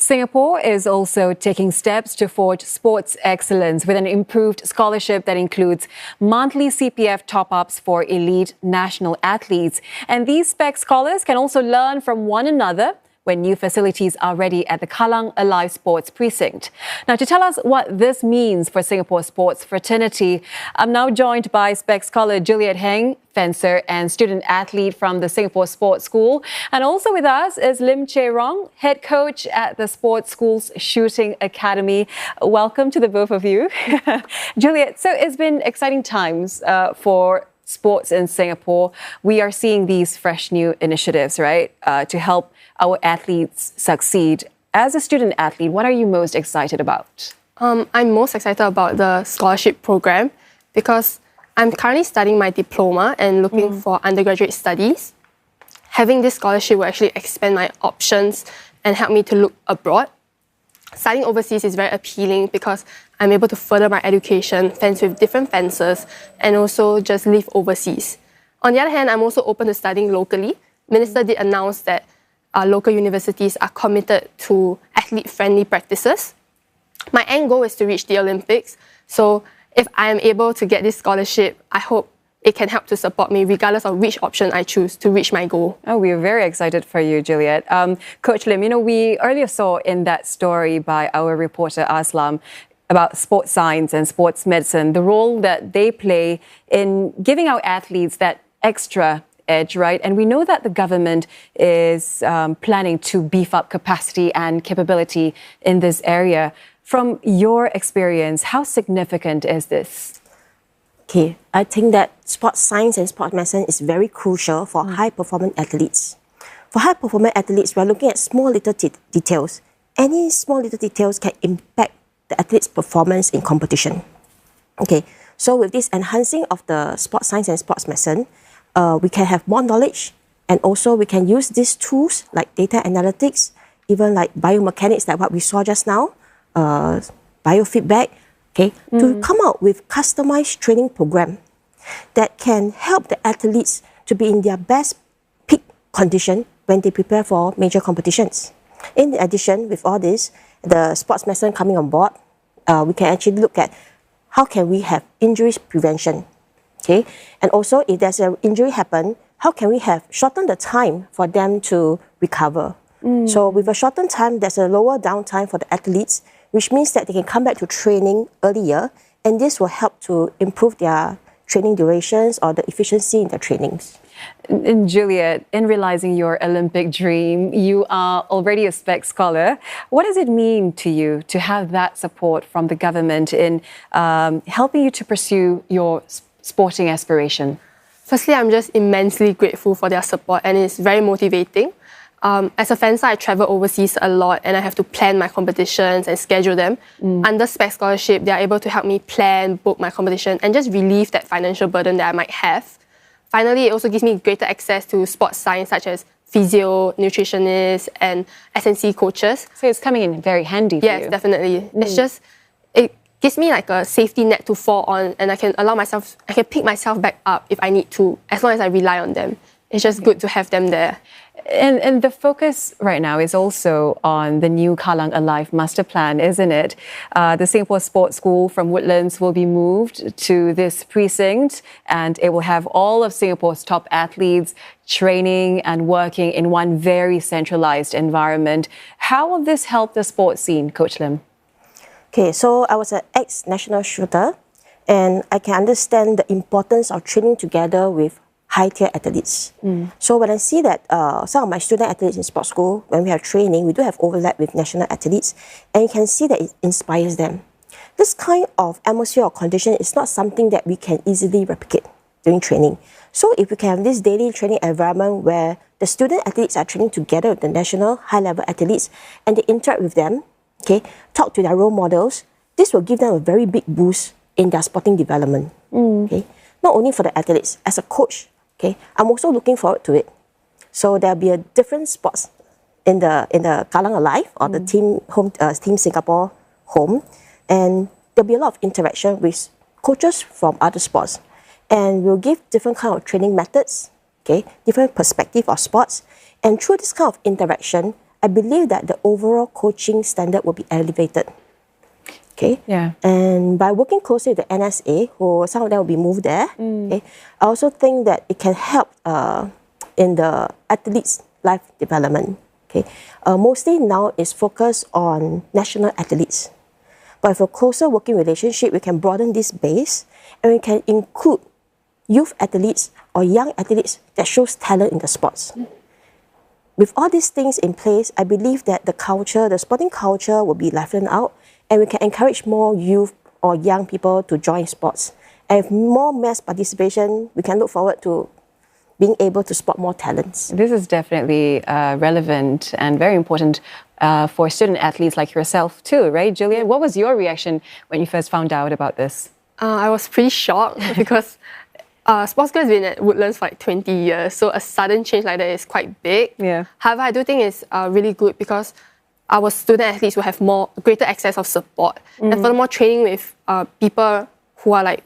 Singapore is also taking steps to forge sports excellence with an improved scholarship that includes monthly CPF top-ups for elite national athletes. And these spec scholars can also learn from one another when new facilities are ready at the Kallang Alive Sports Precinct. Now, to tell us what this means for Singapore sports fraternity, I'm now joined by spexScholar Juliet Heng, fencer and student athlete from the Singapore Sports School. And also with us is Lim Chea Rong, head coach at the Sports School's Shooting Academy. Welcome to the both of you. Juliet, so it's been exciting times for sports in Singapore. We are seeing these fresh new initiatives, right, to help our athletes succeed. As a student athlete, what are you most excited about? I'm most excited about the scholarship program because I'm currently studying my diploma and looking for undergraduate studies. Having this scholarship will actually expand my options and help me to look abroad. Studying overseas is very appealing because I'm able to further my education, fence with different fencers, and also just live overseas. On the other hand, I'm also open to studying locally. Minister did announce that local universities are committed to athlete-friendly practices. My end goal is to reach the Olympics. So if I am able to get this scholarship, I hope it can help to support me regardless of which option I choose to reach my goal. Oh, we are very excited for you, Juliet. Coach Lim, we earlier saw in that story by our reporter Aslam about sports science and sports medicine, the role that they play in giving our athletes that extra edge, right? And we know that the government is planning to beef up capacity and capability in this area. From your experience, how significant is this? Okay, I think that sports science and sports medicine is very crucial for high-performing athletes. For high-performing athletes, we're looking at small little details. Any small little details can impact the athlete's performance in competition. Okay, so with this enhancing of the sports science and sports medicine, we can have more knowledge, and also we can use these tools like data analytics, even like biomechanics, like what we saw just now, biofeedback, to come out with customized training program that can help the athletes to be in their best peak condition when they prepare for major competitions. In addition, with all this, the sports medicine coming on board, we can actually look at how can we have injuries prevention. Okay, and also if there's an injury happen, how can we have shorten the time for them to recover? So with a shortened time, there's a lower downtime for the athletes, which means that they can come back to training earlier, and this will help to improve their training durations or the efficiency in their trainings. And Juliet, in realizing your Olympic dream, you are already a spec scholar. What does it mean to you to have that support from the government in helping you to pursue your sporting aspiration? Firstly, I'm just immensely grateful for their support, and it's very motivating. As a fencer, I travel overseas a lot and I have to plan my competitions and schedule them. Under spexScholarship, they are able to help me plan, book my competition, and just relieve that financial burden that I might have. Finally, it also gives me greater access to sports science such as physio, nutritionists, and S&C coaches. So it's coming in very handy for you. Yes, definitely. It's just, it gives me like a safety net to fall on, and I can pick myself back up if I need to, as long as I rely on them. It's just good to have them there. And the focus right now is also on the new Kallang Alive master plan, isn't it? The Singapore Sports School from Woodlands will be moved to this precinct, and it will have all of Singapore's top athletes training and working in one very centralized environment. How will this help the sports scene, Coach Lim? Okay, so I was an ex-national shooter, and I can understand the importance of training together with high-tier athletes. So when I see that some of my student athletes in sports school, when we have training, we do have overlap with national athletes, and you can see that it inspires them. This kind of atmosphere or condition is not something that we can easily replicate during training. So if we can have this daily training environment where the student athletes are training together with the national high-level athletes, and they interact with them, okay, talk to their role models, this will give them a very big boost in their sporting development. Okay? Not only for the athletes, as a coach, okay, I'm also looking forward to it. So there'll be a different spots in the Kallang Alive or the Team Singapore home, and there'll be a lot of interaction with coaches from other sports, and we'll give different kind of training methods, okay, different perspective of sports, and through this kind of interaction, I believe that the overall coaching standard will be elevated. Okay. Yeah. And by working closely with the NSA, who some of them will be moved there, okay, I also think that it can help in the athletes' life development. Okay. Mostly now it's focused on national athletes. But with a closer working relationship, we can broaden this base and we can include youth athletes or young athletes that shows talent in the sports. With all these things in place, I believe that the culture, the sporting culture will be left out, and we can encourage more youth or young people to join sports. And with more mass participation, we can look forward to being able to spot more talents. This is definitely relevant and very important for student athletes like yourself too, right, Juliet? What was your reaction when you first found out about this? I was pretty shocked because sports school has been at Woodlands for like 20 years, so a sudden change like that is quite big. Yeah. However, I do think it's really good because our student athletes will have greater access of support. And furthermore, training with people who are like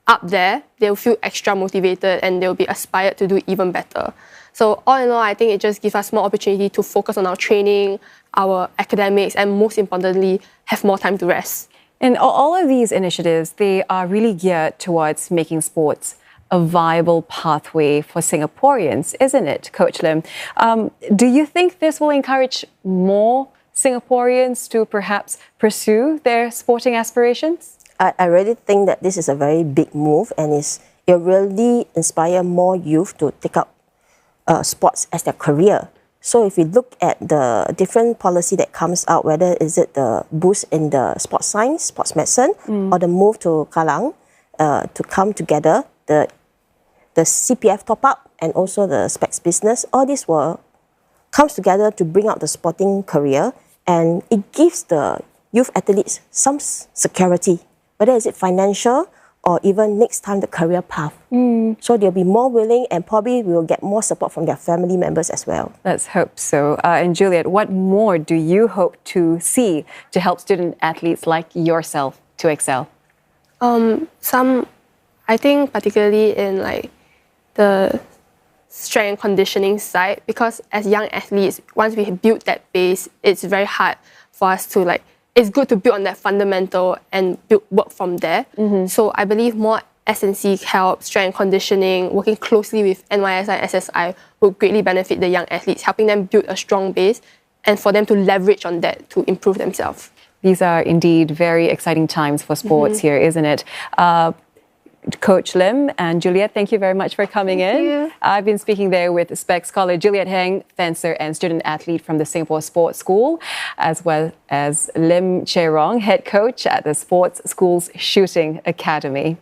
up there, they'll feel extra motivated and they'll be aspired to do even better. So all in all, I think it just gives us more opportunity to focus on our training, our academics, and most importantly, have more time to rest. And all of these initiatives, they are really geared towards making sports a viable pathway for Singaporeans, isn't it, Coach Lim? Do you think this will encourage more Singaporeans to perhaps pursue their sporting aspirations? I really think that this is a very big move, and it really inspire more youth to take up sports as their career. So if we look at the different policy that comes out, whether is it the boost in the sports science, sports medicine, or the move to Kallang to come together, the CPF top-up and also the specs business, all this comes together to bring out the sporting career, and it gives the youth athletes some security, whether is it financial or even next time the career path. So they'll be more willing, and probably we will get more support from their family members as well. Let's hope so. And Juliet, what more do you hope to see to help student athletes like yourself to excel? I think particularly in like the strength and conditioning side, because as young athletes, once we build that base, it's very hard for us to it's good to build on that fundamental and work from there. So I believe more S&C help, strength and conditioning, working closely with NYSI and SSI will greatly benefit the young athletes, helping them build a strong base and for them to leverage on that to improve themselves. These are indeed very exciting times for sports here, isn't it? Coach Lim and Juliet, thank you very much for coming in. You. I've been speaking there with spexScholar Juliet Heng, fencer and student athlete from the Singapore Sports School, as well as Lim Chea Rong, head coach at the Sports School's Shooting Academy.